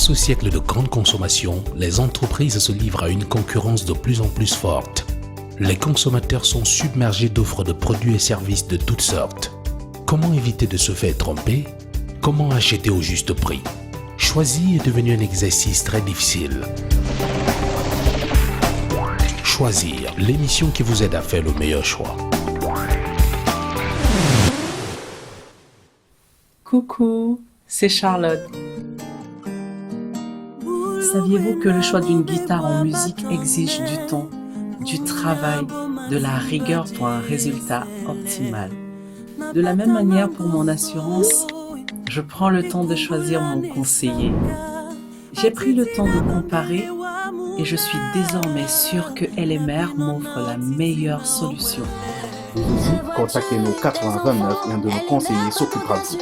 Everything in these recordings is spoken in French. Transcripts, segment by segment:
Face au siècle de grande consommation, les entreprises se livrent à une concurrence de plus en plus forte. Les consommateurs sont submergés d'offres de produits et services de toutes sortes. Comment éviter de se faire tromper? Comment acheter au juste prix? Choisir est devenu un exercice très difficile. Choisir, l'émission qui vous aide à faire le meilleur choix. Coucou, c'est Charlotte. Saviez-vous que le choix d'une guitare en musique exige du temps, du travail, de la rigueur pour un résultat optimal? De la même manière pour mon assurance, je prends le temps de choisir mon conseiller. J'ai pris le temps de comparer et je suis désormais sûre que LMR m'offre la meilleure solution. Vous aussi, contactez-nous 8029 et un de nos conseillers s'occupera de vous.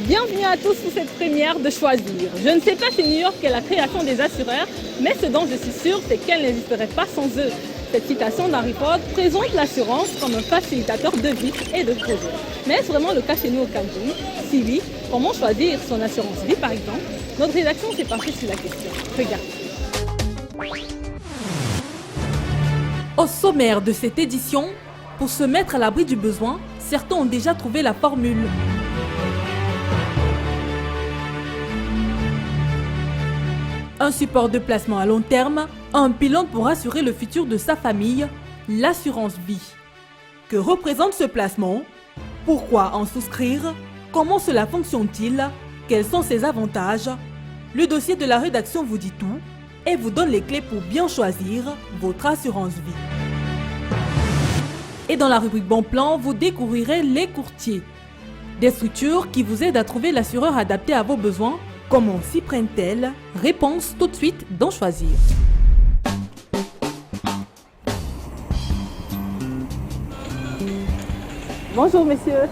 Bienvenue à tous pour cette première de Choisir. Je ne sais pas chez New York qu'est la création des assureurs, mais ce dont je suis sûre, c'est qu'elle n'existerait pas sans eux. Cette citation d'Henry Ford présente l'assurance comme un facilitateur de vie et de projet. Mais est-ce vraiment le cas chez nous au Cameroun? Si oui, comment choisir son assurance vie par exemple? Notre rédaction s'est penchée sur la question. Regardez. Au sommaire de cette édition, pour se mettre à l'abri du besoin, certains ont déjà trouvé la formule. Un support de placement à long terme, un pilote pour assurer le futur de sa famille, l'assurance vie. Que représente ce placement? Pourquoi en souscrire? Comment cela fonctionne-t-il? Quels sont ses avantages? Le dossier de la rédaction vous dit tout et vous donne les clés pour bien choisir votre assurance vie. Et dans la rubrique Bon Plan, vous découvrirez les courtiers. Des structures qui vous aident à trouver l'assureur adapté à vos besoins. Comment s'y prennent-elles? Réponse tout de suite dans Choisir. Bonjour messieurs.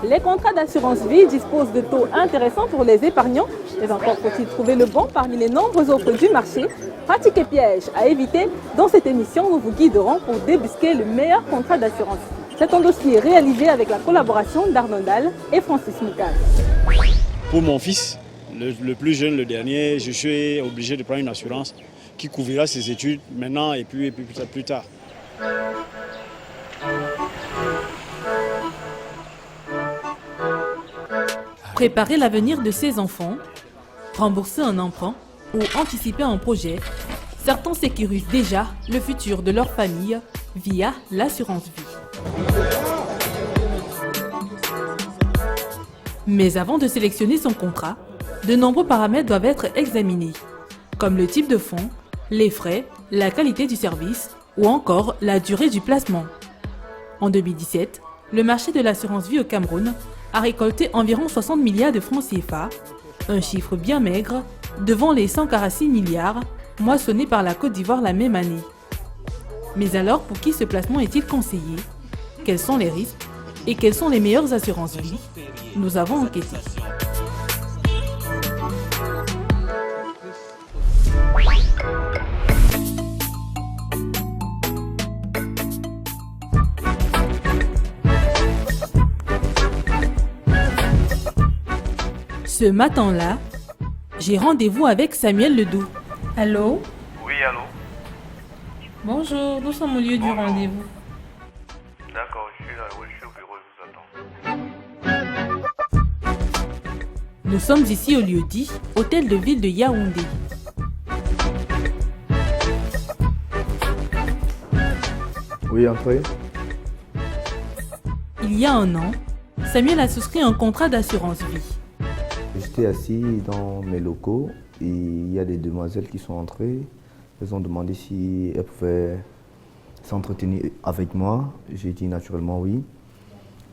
Les contrats d'assurance vie disposent de taux intéressants pour les épargnants, mais encore faut-il trouver le bon parmi les nombreuses offres du marché. Pratiques et pièges à éviter. Dans cette émission, nous vous guiderons pour débusquer le meilleur contrat d'assurance. C'est un dossier réalisé avec la collaboration d'Arnondal et Francis Moukas. Pour mon fils, le plus jeune, le dernier, je suis obligé de prendre une assurance qui couvrira ses études maintenant et puis plus tard. Préparer l'avenir de ses enfants, rembourser un emprunt ou anticiper un projet, certains sécurisent déjà le futur de leur famille via l'assurance vie. Mais avant de sélectionner son contrat, de nombreux paramètres doivent être examinés, comme le type de fonds, les frais, la qualité du service ou encore la durée du placement. En 2017, le marché de l'assurance vie au Cameroun a récolté environ 60 milliards de francs CFA, un chiffre bien maigre devant les 146 milliards moissonnés par la Côte d'Ivoire la même année. Mais alors, pour qui ce placement est-il conseillé? Quels sont les risques et quelles sont les meilleures assurances vie? Nous avons enquêté. Ce matin-là, j'ai rendez-vous avec Samuel Ledoux. Allô? Oui, allô? Bonjour, nous sommes au lieu du rendez-vous. D'accord, je suis au bureau, je vous attends. Nous sommes ici au lieu dit, hôtel de ville de Yaoundé. Oui, entrez. Il y a un an, Samuel a souscrit un contrat d'assurance vie. J'étais assis dans mes locaux et il y a des demoiselles qui sont entrées. Elles ont demandé si elles pouvaient s'entretenir avec moi. J'ai dit naturellement oui.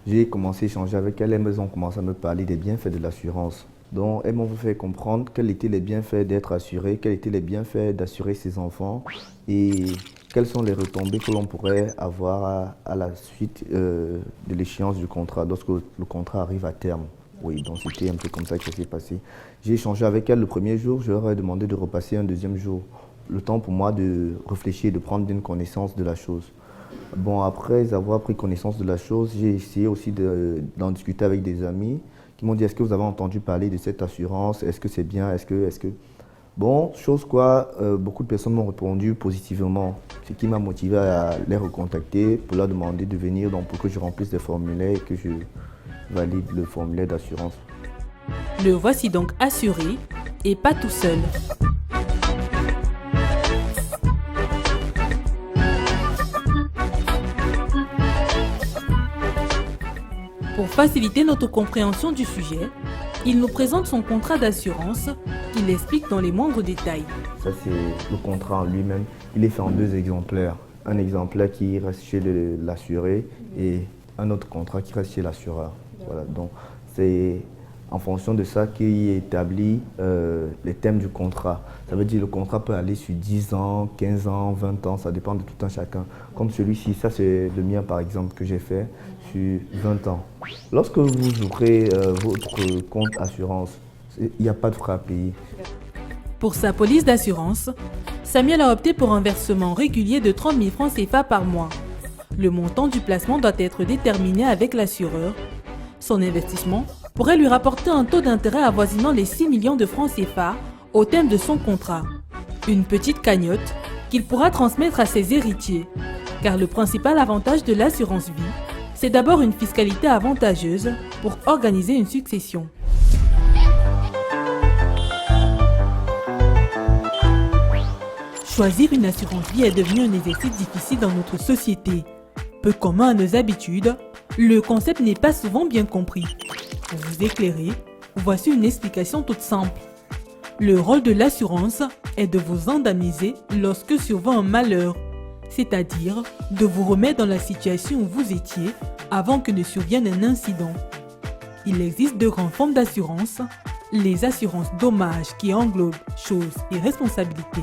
J'ai commencé à échanger avec elles. Elles ont commencé à me parler des bienfaits de l'assurance. Donc, elles m'ont fait comprendre quels étaient les bienfaits d'être assuré, quels étaient les bienfaits d'assurer ses enfants et quelles sont les retombées que l'on pourrait avoir à la suite de l'échéance du contrat, lorsque le contrat arrive à terme. Oui, donc c'était un peu comme ça que ça s'est passé. J'ai échangé avec elles le premier jour, je leur ai demandé de repasser un deuxième jour. Le temps pour moi de réfléchir, de prendre une connaissance de la chose. Bon, après avoir pris connaissance de la chose, j'ai essayé aussi d'en discuter avec des amis qui m'ont dit: est-ce que vous avez entendu parler de cette assurance? Est-ce que c'est bien? Est-ce que... Bon, chose quoi, beaucoup de personnes m'ont répondu positivement, ce qui m'a motivé à les recontacter pour leur demander de venir donc, pour que je remplisse des formulaires et que je valide le formulaire d'assurance. Le voici donc assuré et pas tout seul. Pour faciliter notre compréhension du sujet, il nous présente son contrat d'assurance qu'il explique dans les moindres détails. Ça, c'est le contrat en lui-même. Il est fait en 2 exemplaires. Un exemplaire qui reste chez l'assuré et un autre contrat qui reste chez l'assureur. Voilà, donc c'est en fonction de ça qu'il établit les thèmes du contrat. Ça veut dire que le contrat peut aller sur 10 ans, 15 ans, 20 ans, ça dépend de tout un chacun. Comme celui-ci, ça c'est le mien par exemple que j'ai fait sur 20 ans. Lorsque vous ouvrez votre compte assurance, il n'y a pas de frais à payer. Pour sa police d'assurance, Samuel a opté pour un versement régulier de 30 000 francs CFA par mois. Le montant du placement doit être déterminé avec l'assureur. Son investissement pourrait lui rapporter un taux d'intérêt avoisinant les 6 millions de francs CFA au terme de son contrat. Une petite cagnotte qu'il pourra transmettre à ses héritiers. Car le principal avantage de l'assurance vie, c'est d'abord une fiscalité avantageuse pour organiser une succession. Choisir une assurance vie est devenu un exercice difficile dans notre société. Peu commun à nos habitudes, le concept n'est pas souvent bien compris. Pour vous éclairer, voici une explication toute simple. Le rôle de l'assurance est de vous indemniser lorsque survient un malheur, c'est-à-dire de vous remettre dans la situation où vous étiez avant que ne survienne un incident. Il existe 2 grandes formes d'assurance, les assurances dommages qui englobent choses et responsabilités,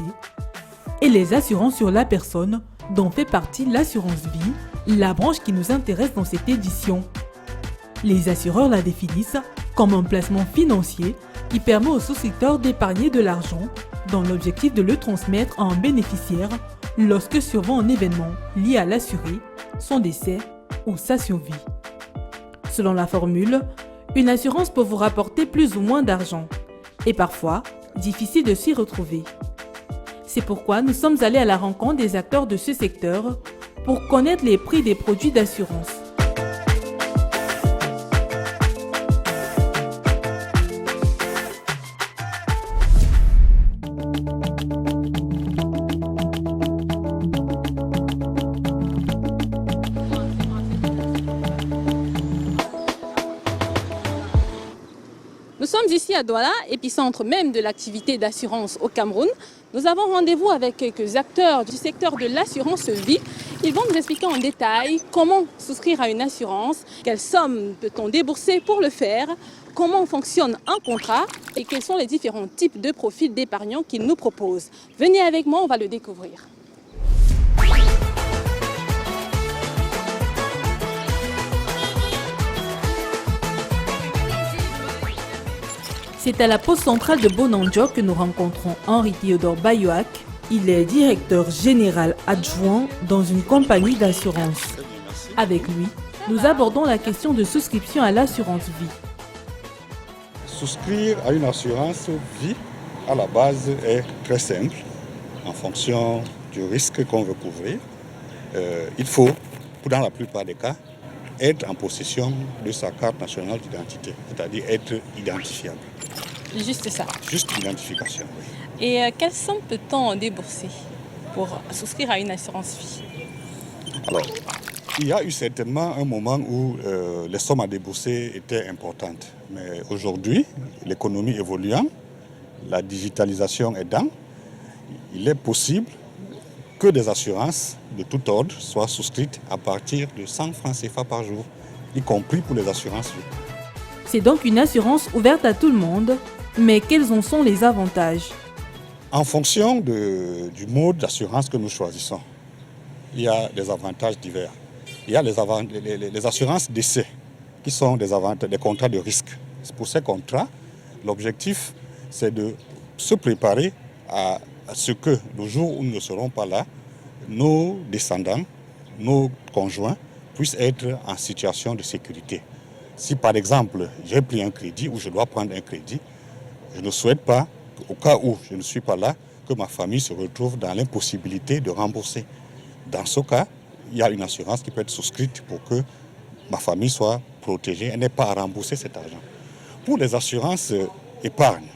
et les assurances sur la personne dont fait partie l'assurance vie, la branche qui nous intéresse dans cette édition. Les assureurs la définissent comme un placement financier qui permet au souscripteur d'épargner de l'argent dans l'objectif de le transmettre à un bénéficiaire lorsque survient un événement lié à l'assuré, son décès ou sa survie. Selon la formule, une assurance peut vous rapporter plus ou moins d'argent et parfois difficile de s'y retrouver. C'est pourquoi nous sommes allés à la rencontre des acteurs de ce secteur pour connaître les prix des produits d'assurance. Nous sommes ici à Douala, épicentre même de l'activité d'assurance au Cameroun. Nous avons rendez-vous avec quelques acteurs du secteur de l'assurance vie. Ils vont nous expliquer en détail comment souscrire à une assurance, quelle somme peut-on débourser pour le faire, comment fonctionne un contrat et quels sont les différents types de profils d'épargnants qu'ils nous proposent. Venez avec moi, on va le découvrir. C'est à la poste centrale de Bonanjo que nous rencontrons Henri Théodore Bayoak. Il est directeur général adjoint dans une compagnie d'assurance. Avec lui, nous abordons la question de souscription à l'assurance vie. Souscrire à une assurance vie, à la base, est très simple. En fonction du risque qu'on veut couvrir, il faut, dans la plupart des cas, être en possession de sa carte nationale d'identité, c'est-à-dire être identifiable. Juste ça. Juste l'identification, oui. Et quelle somme peut-on débourser pour souscrire à une assurance vie? Alors, il y a eu certainement un moment où les sommes à débourser étaient importantes. Mais aujourd'hui, l'économie évoluant, la digitalisation aidant, il est possible que des assurances de tout ordre soient souscrites à partir de 100 francs CFA par jour, y compris pour les assurances vie. C'est donc une assurance ouverte à tout le monde, mais quels en sont les avantages? En fonction du mode d'assurance que nous choisissons, il y a des avantages divers. Il y a les assurances décès, qui sont des contrats de risque. Pour ces contrats, l'objectif, c'est de se préparer à ce que le jour où nous ne serons pas là, nos descendants, nos conjoints puissent être en situation de sécurité. Si par exemple, j'ai pris un crédit ou je dois prendre un crédit, je ne souhaite pas, au cas où je ne suis pas là, que ma famille se retrouve dans l'impossibilité de rembourser. Dans ce cas, il y a une assurance qui peut être souscrite pour que ma famille soit protégée et n'ait pas à rembourser cet argent. Pour les assurances épargne,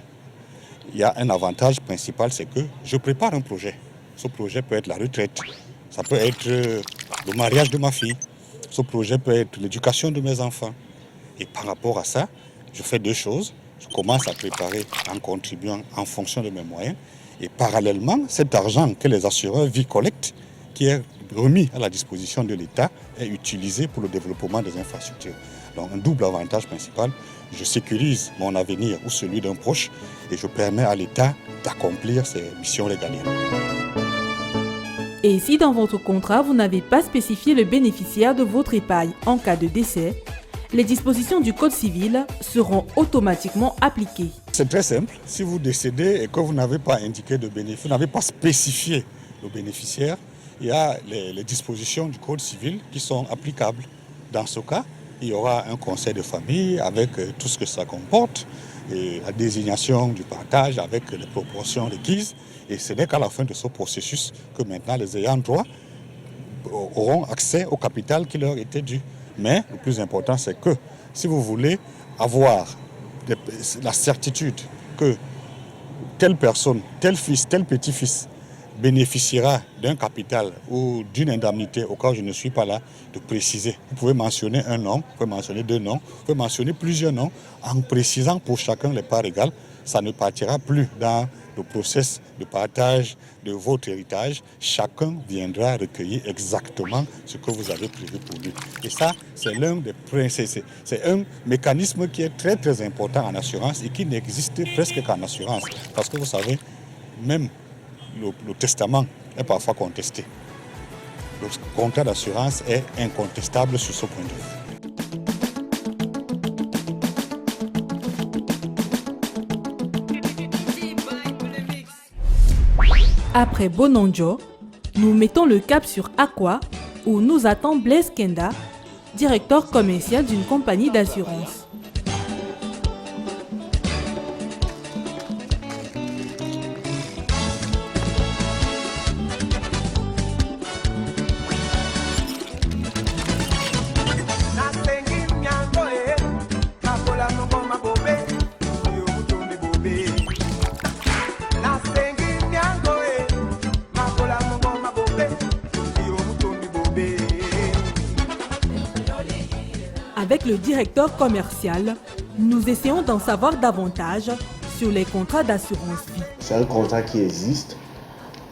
il y a un avantage principal, c'est que je prépare un projet. Ce projet peut être la retraite, ça peut être le mariage de ma fille, ce projet peut être l'éducation de mes enfants. Et par rapport à ça, je fais deux choses. Je commence à préparer en contribuant en fonction de mes moyens. Et parallèlement, cet argent que les assureurs vie collectent, qui est remis à la disposition de l'État, est utilisé pour le développement des infrastructures. Donc un double avantage principal, je sécurise mon avenir ou celui d'un proche et je permets à l'État d'accomplir ses missions régaliennes. Et si dans votre contrat, vous n'avez pas spécifié le bénéficiaire de votre épargne en cas de décès, les dispositions du Code civil seront automatiquement appliquées. C'est très simple. Si vous décédez et que vous n'avez pas indiqué de bénéfice, vous n'avez pas spécifié le bénéficiaire, il y a les dispositions du Code civil qui sont applicables. Dans ce cas, il y aura un conseil de famille avec tout ce que ça comporte, et la désignation du partage avec les proportions requises. Et ce n'est qu'à la fin de ce processus que maintenant les ayants droit auront accès au capital qui leur était dû. Mais le plus important, c'est que si vous voulez avoir la certitude que telle personne, tel fils, tel petit-fils bénéficiera d'un capital ou d'une indemnité au cas où je ne suis pas là, de préciser. Vous pouvez mentionner un nom, vous pouvez mentionner deux noms, vous pouvez mentionner plusieurs noms en précisant pour chacun les parts égales. Ça ne partira plus dans le process de partage de votre héritage. Chacun viendra recueillir exactement ce que vous avez prévu pour lui. Et ça, c'est un mécanisme qui est très très important en assurance et qui n'existe presque qu'en assurance. Parce que vous savez, même le testament est parfois contesté. Le contrat d'assurance est incontestable sur ce point de vue. Après Bononjo, nous mettons le cap sur Aqua, où nous attend Blaise Kenda, directeur commercial d'une compagnie d'assurance. Avec le directeur commercial, nous essayons d'en savoir davantage sur les contrats d'assurance vie. C'est un contrat qui existe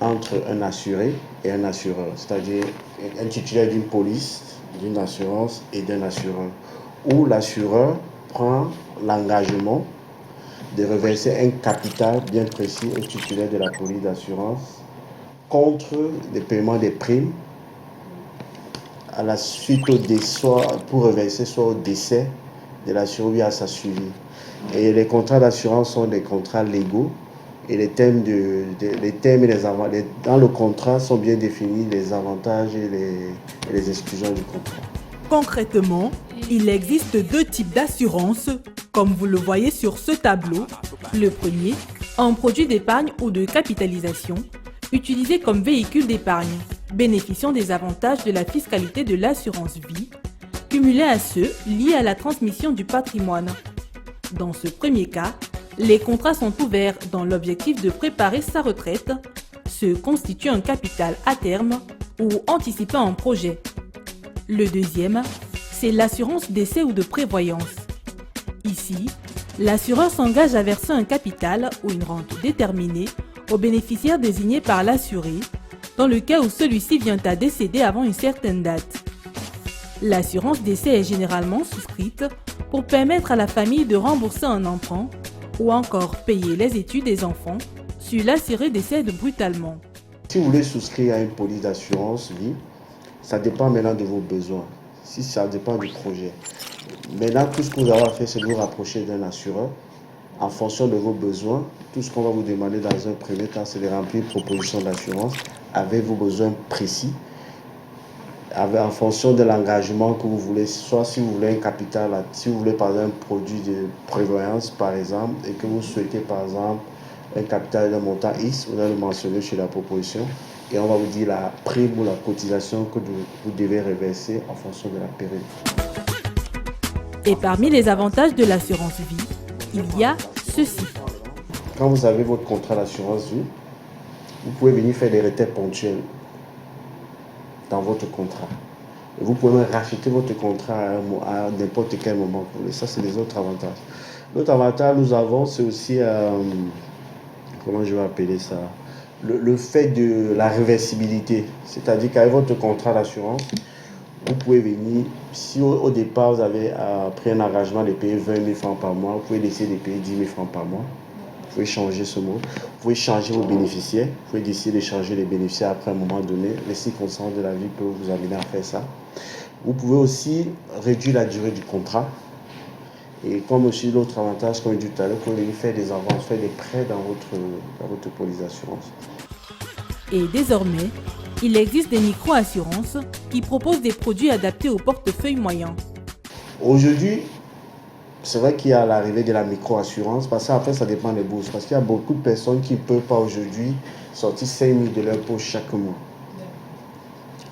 entre un assuré et un assureur, c'est-à-dire un titulaire d'une police, d'une assurance et d'un assureur, où l'assureur prend l'engagement de reverser un capital bien précis au titulaire de la police d'assurance contre le paiement des primes à la suite au décès, pour reverser soit au décès de l'assuré ou à sa suivi. Et les contrats d'assurance sont des contrats légaux et les thèmes et les avantages dans le contrat sont bien définis, les avantages et les exclusions du contrat. Concrètement, il existe deux types d'assurance, comme vous le voyez sur ce tableau. Le premier, un produit d'épargne ou de capitalisation, utilisé comme véhicule d'épargne, bénéficiant des avantages de la fiscalité de l'assurance vie, cumulés à ceux liés à la transmission du patrimoine. Dans ce premier cas, les contrats sont ouverts dans l'objectif de préparer sa retraite, se constituer un capital à terme ou anticiper un projet. Le deuxième, c'est l'assurance décès ou de prévoyance. Ici, l'assureur s'engage à verser un capital ou une rente déterminée au bénéficiaire désigné par l'assuré, dans le cas où celui-ci vient à décéder avant une certaine date. L'assurance décès est généralement souscrite pour permettre à la famille de rembourser un emprunt ou encore payer les études des enfants si l'assuré décède brutalement. Si vous voulez souscrire à une police d'assurance vie, ça dépend maintenant de vos besoins. Si ça dépend du projet. Maintenant, tout ce que vous avez à faire, c'est de vous rapprocher d'un assureur. En fonction de vos besoins, tout ce qu'on va vous demander dans un premier temps, c'est de remplir une proposition d'assurance avec vos besoins précis, en fonction de l'engagement que vous voulez, soit si vous voulez un capital, si vous voulez par exemple un produit de prévoyance par exemple, et que vous souhaitez par exemple un capital d'un montant X, vous allez le mentionner sur la proposition, et on va vous dire la prime ou la cotisation que vous devez reverser en fonction de la période. Et parmi les avantages de l'assurance vie, il y a ceci. Quand vous avez votre contrat d'assurance vie, vous pouvez venir faire des retraits ponctuels dans votre contrat. Et vous pouvez même racheter votre contrat à n'importe quel moment que vous voulez. Ça, c'est les autres avantages. L'autre avantage nous avons, c'est aussi, comment je vais appeler ça, le fait de la réversibilité. C'est-à-dire qu'avec votre contrat d'assurance, vous pouvez venir, si au départ vous avez pris un engagement de payer 20 000 francs par mois, vous pouvez décider de payer 10 000 francs par mois. Vous pouvez changer ce mot. Vous pouvez changer vos bénéficiaires. Vous pouvez décider de changer les bénéficiaires après un moment donné. Les circonstances de la vie peuvent vous amener à faire ça. Vous pouvez aussi réduire la durée du contrat. Et comme aussi l'autre avantage, comme je disais tout à l'heure, vous pouvez faire des avances, faire des prêts dans votre police d'assurance. Et désormais, il existe des micro-assurances qui proposent des produits adaptés au portefeuille moyen. Aujourd'hui, c'est vrai qu'il y a l'arrivée de la micro-assurance, parce qu'après, ça dépend des bourses. Parce qu'il y a beaucoup de personnes qui ne peuvent pas aujourd'hui sortir 5 000 de leur poche chaque mois.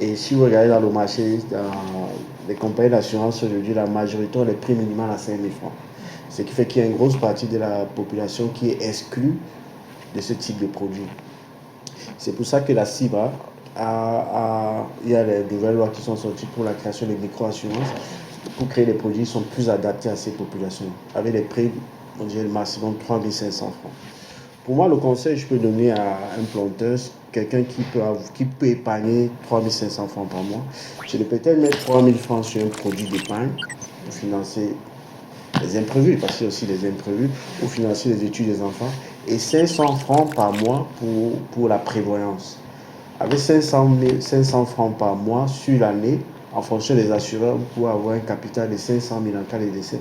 Et si vous regardez dans le marché, dans les compagnies d'assurance aujourd'hui, la majorité ont les prix minimaux à 5 000 francs. Ce qui fait qu'il y a une grosse partie de la population qui est exclue de ce type de produit. C'est pour ça que la CIBA, il y a les nouvelles lois qui sont sorties pour la création des micro-assurances, pour créer des produits qui sont plus adaptés à ces populations, avec des prix, on dirait le maximum 3 500 francs. Pour moi, le conseil que je peux donner à un planteur, quelqu'un qui peut épargner 3 500 francs par mois, c'est de peut-être mettre 3 000 francs sur un produit d'épargne pour financer les imprévus, parce qu'il y a aussi des imprévus, pour financer les études des enfants, et 500 francs par mois pour la prévoyance. Avec 500 francs par mois sur l'année, en fonction des assureurs, vous pouvez avoir un capital de 500 000 en cas de décès.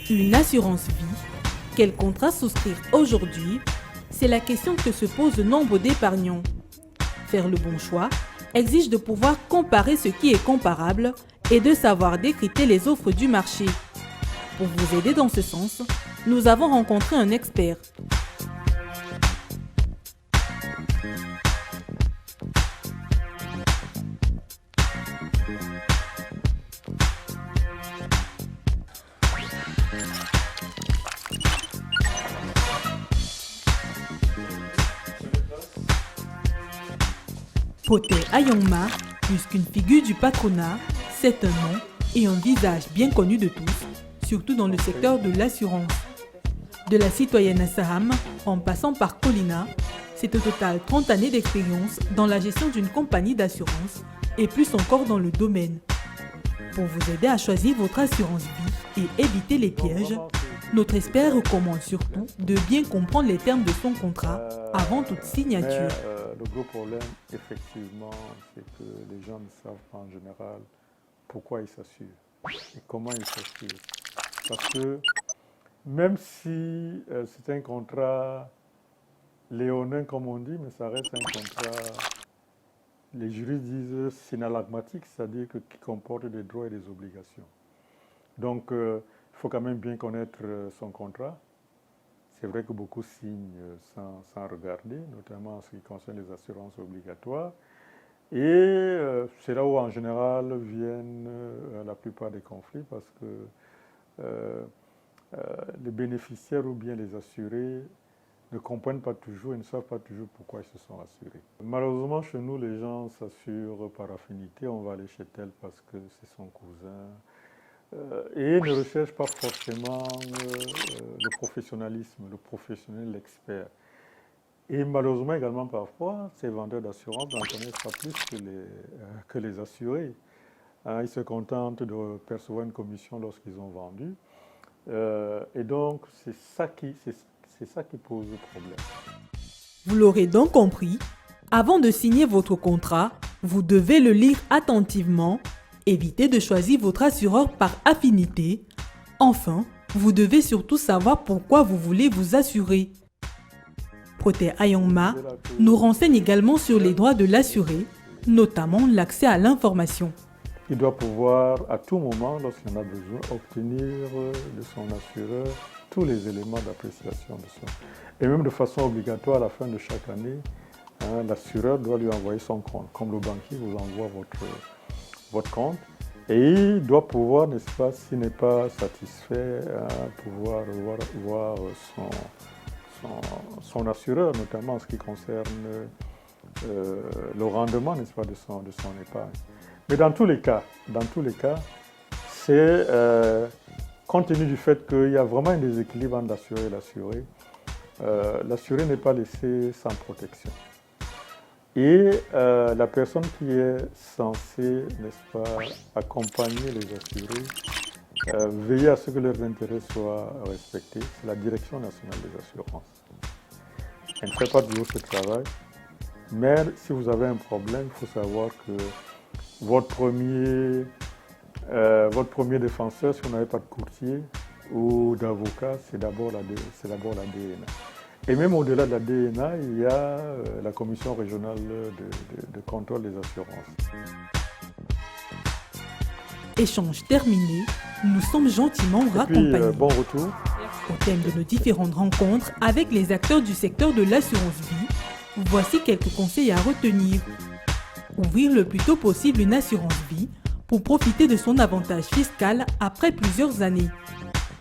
Une assurance vie, quel contrat souscrire aujourd'hui? C'est la question que se pose nombre d'épargnants. Faire le bon choix exige de pouvoir comparer ce qui est comparable et de savoir décrypter les offres du marché. Pour vous aider dans ce sens, nous avons rencontré un expert. Poté Ayongma, plus qu'une figure du patronat, c'est un nom et un visage bien connu de tous, surtout dans le secteur de l'assurance. De la citoyenne à Saham, en passant par Colina, c'est au total 30 années d'expérience dans la gestion d'une compagnie d'assurance et plus encore dans le domaine. Pour vous aider à choisir votre assurance vie et éviter les pièges, notre expert recommande surtout de bien comprendre les termes de son contrat avant toute signature. Le gros problème, effectivement, c'est que les gens ne savent pas en général pourquoi ils s'assurent et comment ils s'assurent. Parce que même si c'est un contrat léonin, comme on dit, mais ça reste un contrat, les juristes disent synalagmatique, c'est-à-dire qui comporte des droits et des obligations. Donc, il faut quand même bien connaître son contrat. C'est vrai que beaucoup signent sans regarder, notamment en ce qui concerne les assurances obligatoires. Et c'est là où, en général, viennent la plupart des conflits, parce que les bénéficiaires ou bien les assurés ne comprennent pas toujours et ne savent pas toujours pourquoi ils se sont assurés. Malheureusement, chez nous, les gens s'assurent par affinité. On va aller chez tel parce que c'est son cousin. Et ne recherche pas forcément le professionnalisme, le professionnel, l'expert. Et malheureusement également parfois, ces vendeurs d'assurance n'en connaissent pas plus que les assurés. Ils se contentent de percevoir une commission lorsqu'ils ont vendu. Et donc, c'est ça qui pose problème. Vous l'aurez donc compris, avant de signer votre contrat, vous devez le lire attentivement, évitez de choisir votre assureur par affinité. Enfin, vous devez surtout savoir pourquoi vous voulez vous assurer. Proté Ayongma nous renseigne également sur les droits de l'assuré, notamment l'accès à l'information. Il doit pouvoir, à tout moment, lorsqu'il en a besoin, obtenir de son assureur tous les éléments d'appréciation de ça. Et même de façon obligatoire, à la fin de chaque année, l'assureur doit lui envoyer son compte, comme le banquier vous envoie votre compte. Et il doit pouvoir, n'est-ce pas, s'il n'est pas satisfait, pouvoir voir son assureur, notamment en ce qui concerne le rendement, n'est-ce pas, de son épargne. Mais dans tous les cas, c'est compte tenu du fait qu'il y a vraiment un déséquilibre entre l'assuré et l'assuré. L'assuré n'est pas laissé sans protection. Et la personne qui est censée, n'est-ce pas, accompagner les assurés, veiller à ce que leurs intérêts soient respectés, c'est la Direction nationale des assurances. Elle ne fait pas toujours ce travail, mais si vous avez un problème, il faut savoir que votre premier défenseur, si vous n'avez pas de courtier ou d'avocat, c'est d'abord la DNA. Et même au-delà de la DNA, il y a la Commission régionale de contrôle des assurances. Échange terminé, nous sommes gentiment raccompagnés. Bon retour. Au thème de nos différentes rencontres avec les acteurs du secteur de l'assurance vie, voici quelques conseils à retenir. Ouvrir le plus tôt possible une assurance vie pour profiter de son avantage fiscal après plusieurs années.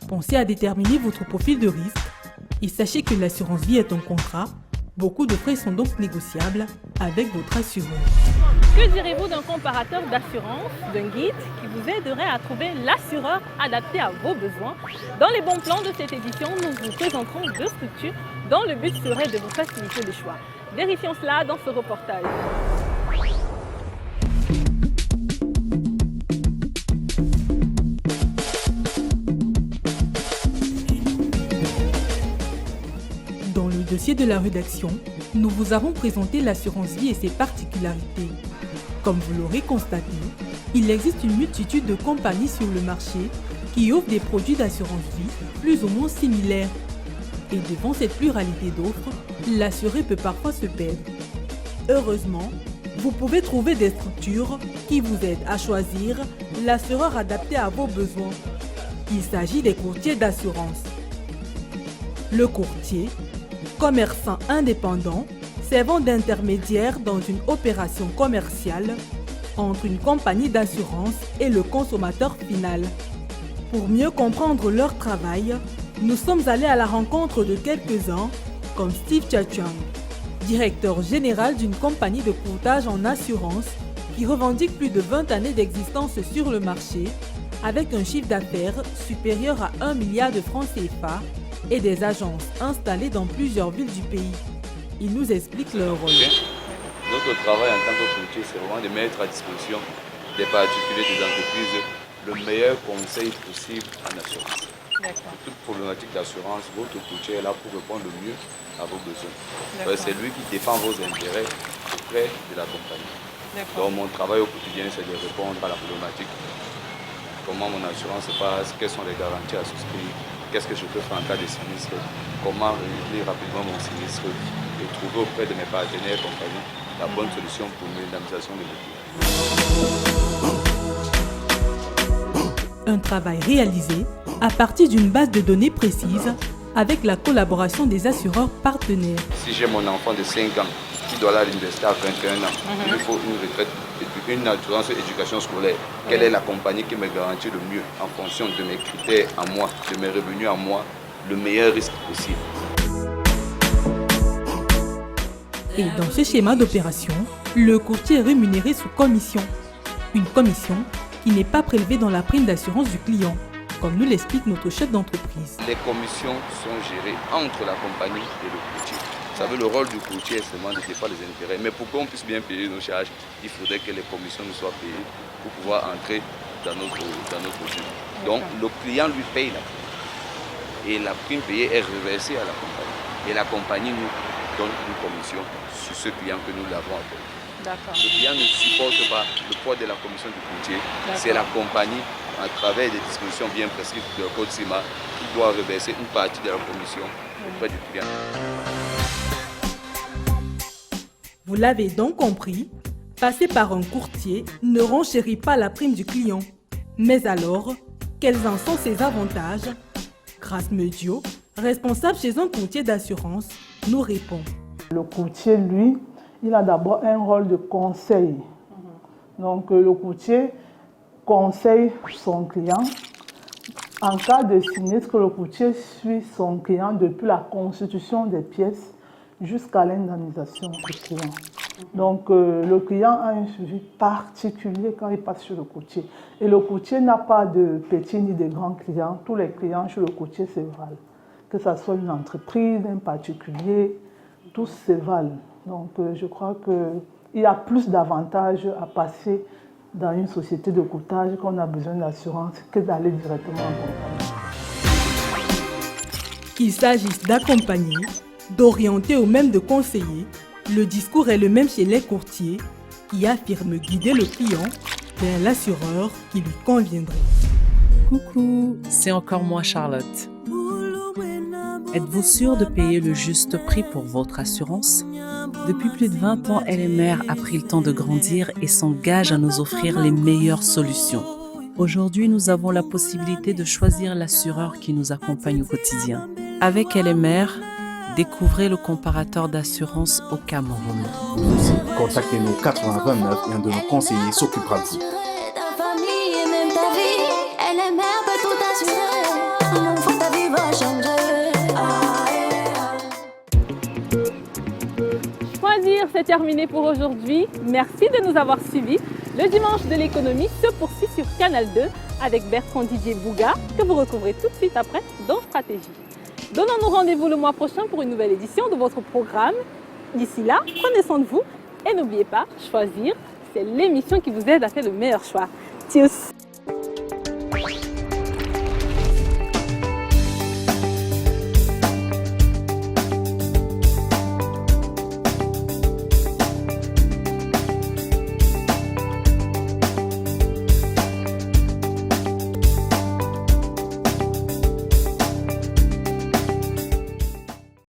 Pensez à déterminer votre profil de risque et sachez que l'assurance vie est un contrat. Beaucoup de frais sont donc négociables avec votre assureur. Que direz-vous d'un comparateur d'assurance, d'un guide qui vous aiderait à trouver l'assureur adapté à vos besoins? Dans les bons plans de cette édition, nous vous présenterons 2 structures dont le but serait de vous faciliter le choix. Vérifions cela dans ce reportage. Dans le dossier de la rédaction, nous vous avons présenté l'assurance vie et ses particularités. Comme vous l'aurez constaté, il existe une multitude de compagnies sur le marché qui offrent des produits d'assurance vie plus ou moins similaires. Et devant cette pluralité d'offres, l'assuré peut parfois se perdre. Heureusement, vous pouvez trouver des structures qui vous aident à choisir l'assureur adapté à vos besoins. Il s'agit des courtiers d'assurance. Le courtier, commerçant indépendant, servant d'intermédiaire dans une opération commerciale entre une compagnie d'assurance et le consommateur final. Pour mieux comprendre leur travail, nous sommes allés à la rencontre de quelques-uns, comme Steve Chachang, directeur général d'une compagnie de courtage en assurance qui revendique plus de 20 années d'existence sur le marché, avec un chiffre d'affaires supérieur à 1 milliard de francs CFA et des agences installées dans plusieurs villes du pays. Ils nous expliquent leur rôle. Notre travail en tant que courtier, c'est vraiment de mettre à disposition des particuliers, des entreprises, le meilleur conseil possible en assurance. Toute problématique d'assurance, votre courtier est là pour répondre le mieux à vos besoins. C'est lui qui défend vos intérêts auprès de la compagnie. Donc mon travail au quotidien, c'est de répondre à la problématique. Comment mon assurance se passe, quelles sont les garanties à souscrire, qu'est-ce que je peux faire en cas de sinistre, comment réunir rapidement mon sinistre et trouver auprès de mes partenaires et compagnies la bonne solution pour l'indemnisation de Un travail réalisé à partir d'une base de données précise avec la collaboration des assureurs partenaires. Si j'ai mon enfant de 5 ans qui doit aller à l'université à 21 ans, il me faut une retraite et puis une assurance éducation scolaire. Quelle est la compagnie qui me garantit le mieux en fonction de mes critères à moi, de mes revenus à moi, le meilleur risque possible? Et dans ce schéma d'opération, le courtier est rémunéré sous commission. Une commission qui n'est pas prélevée dans la prime d'assurance du client, comme nous l'explique notre chef d'entreprise. Les commissions sont gérées entre la compagnie et le courtier. savez, le rôle du courtier est seulement de défendre les intérêts. Mais pour qu'on puisse bien payer nos charges, il faudrait que les commissions nous soient payées pour pouvoir entrer dans notre jeu. Donc le client lui paye la prime. Et la prime payée est reversée à la compagnie. Et la compagnie nous donne une commission sur ce client que nous l'avons appelé. Le client ne supporte pas le poids de la commission du courtier. C'est la compagnie, à travers des dispositions bien prescrites de code CIMA, qui doit reverser une partie de la commission auprès du client. Vous l'avez donc compris, passer par un courtier ne renchérit pas la prime du client. Mais alors, quels en sont ses avantages? Grace Medio, responsable chez un courtier d'assurance, nous répond. Le courtier, lui, il a d'abord un rôle de conseil. Donc le courtier conseille son client. En cas de sinistre, le courtier suit son client depuis la constitution des pièces jusqu'à l'indemnisation du client. Donc le client a un suivi particulier quand il passe sur le courtier. Et le courtier n'a pas de petits ni de grands clients. Tous les clients chez le courtier se valent. Que ce soit une entreprise, un particulier, tous se valent. Donc je crois qu'il y a plus d'avantages à passer dans une société de courtage qu'on a besoin d'assurance que d'aller directement en compagnie. Qu'il s'agisse d'accompagner, d'orienter ou même de conseiller, le discours est le même chez les courtiers qui affirment guider le client vers l'assureur qui lui conviendrait. Coucou, c'est encore moi Charlotte. Êtes-vous sûr de payer le juste prix pour votre assurance? Depuis plus de 20 ans, LMR a pris le temps de grandir et s'engage à nous offrir les meilleures solutions. Aujourd'hui, nous avons la possibilité de choisir l'assureur qui nous accompagne au quotidien. Avec LMR, découvrez le comparateur d'assurance au Cameroun. Contactez-nous 8029 et un de nos conseillers s'occupera de vous. Choisir, c'est terminé pour aujourd'hui. Merci de nous avoir suivis. Le dimanche de l'économie se poursuit sur Canal 2 avec Bertrand Didier Bouga, que vous retrouverez tout de suite après dans Stratégie. Donnons-nous rendez-vous le mois prochain pour une nouvelle édition de votre programme. D'ici là, prenez soin de vous et n'oubliez pas, choisir, c'est l'émission qui vous aide à faire le meilleur choix. Tchuss!